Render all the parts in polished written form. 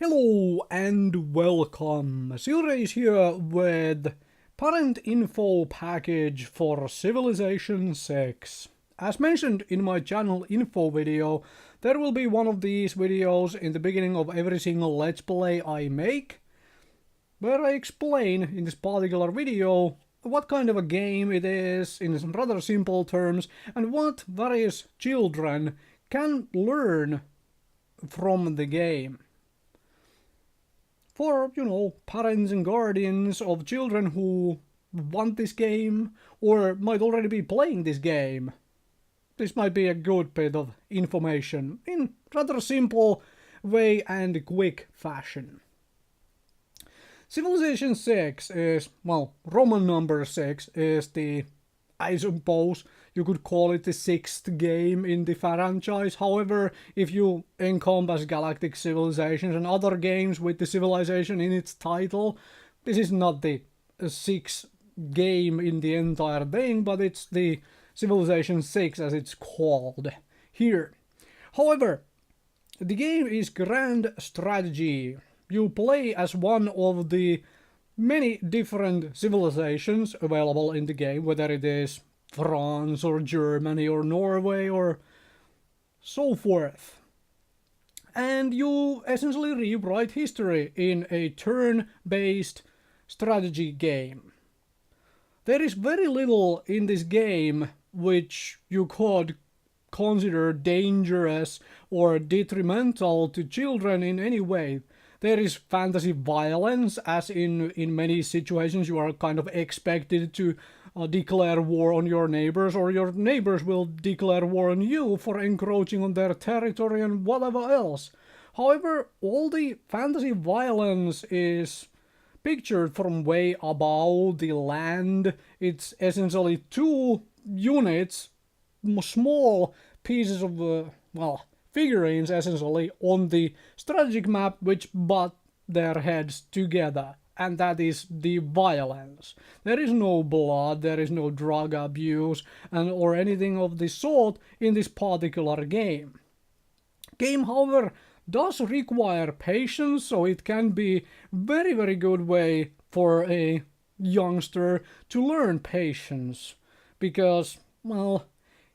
Hello and welcome. Silrace here with parent info package for Civilization 6. As mentioned in my channel info video, there will be one of these videos in the beginning of every single Let's Play I make, where I explain in this particular video what kind of a game it is in some rather simple terms and what various children can learn from the game. For, parents and guardians of children who want this game or might already be playing this game. This might be a good bit of information in rather simple way and quick fashion. Civilization 6 is, Roman number 6 is I suppose you could call it the 6th game in the franchise. However, if you encompass Galactic Civilizations and other games with the civilization in its title, this is not the 6th game in the entire thing, but it's the Civilization 6 as it's called here. However, the game is grand strategy. You play as one of the many different civilizations available in the game, whether it is France or Germany or Norway or so forth. And you essentially rewrite history in a turn-based strategy game. There is very little in this game which you could consider dangerous or detrimental to children in any way. There is fantasy violence, as in many situations you are kind of expected to declare war on your neighbors, or your neighbors will declare war on you for encroaching on their territory and whatever else. However, all the fantasy violence is pictured from way above the land. It's essentially two units, small pieces of, figurines essentially on the strategic map which butt their heads together, and that is the violence. There is no blood, there is no drug abuse or anything of the sort in this particular game. Game, however, does require patience, so it can be very good way for a youngster to learn patience, because,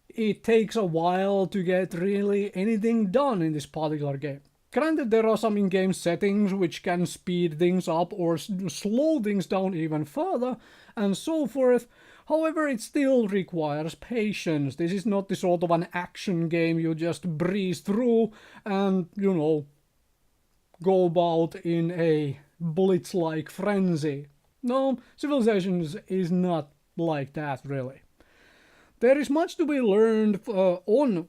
it takes a while to get really anything done in this particular game. Granted, there are some in-game settings which can speed things up or slow things down even further, and so forth. However, it still requires patience. This is not the sort of an action game you just breeze through and, go about in a blitz-like frenzy. No, Civilization is not like that, really. There is much to be learned on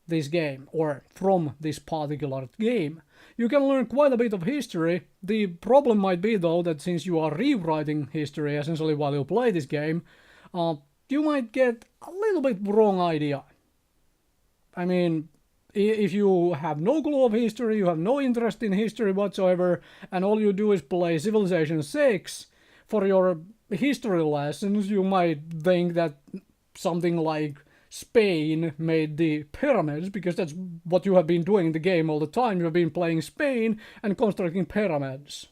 this game, or from this particular game. You can learn quite a bit of history. The problem might be, though, that since you are rewriting history essentially while you play this game, you might get a little bit wrong idea. I mean, if you have no clue of history, you have no interest in history whatsoever, and all you do is play Civilization 6 for your history lessons, you might think that something like Spain made the pyramids, because that's what you have been doing in the game all the time. You have been playing Spain and constructing pyramids.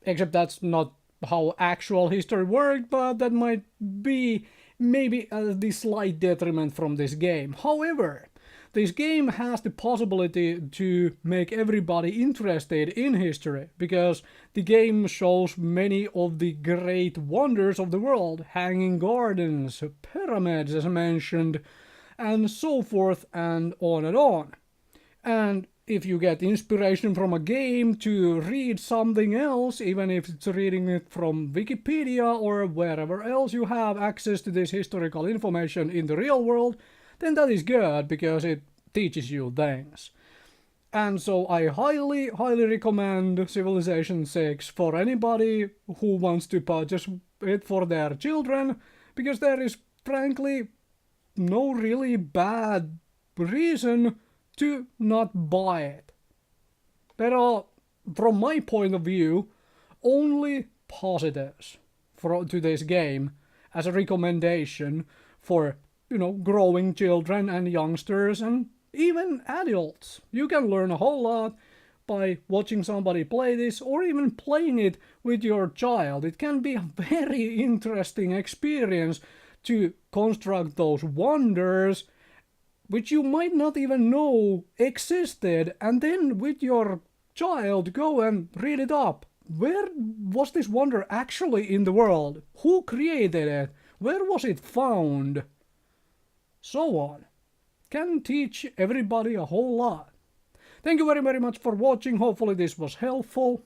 Except that's not how actual history worked, but that might be maybe the slight detriment from this game. However, this game has the possibility to make everybody interested in history, because the game shows many of the great wonders of the world, hanging gardens, pyramids as I mentioned, and so forth and on and on. And if you get inspiration from a game to read something else, even if it's reading it from Wikipedia or wherever else you have access to this historical information in the real world, then that is good, because it teaches you things. And so I highly recommend Civilization 6 for anybody who wants to purchase it for their children, because there is frankly no really bad reason to not buy it. There are, from my point of view, only positives to this game as a recommendation for, growing children and youngsters and even adults. You can learn a whole lot by watching somebody play this or even playing it with your child. It can be a very interesting experience to construct those wonders which you might not even know existed, and then with your child go and read it up. Where was this wonder actually in the world? Who created it? Where was it found? So on. Can teach everybody a whole lot. Thank you very much for watching. Hopefully this was helpful.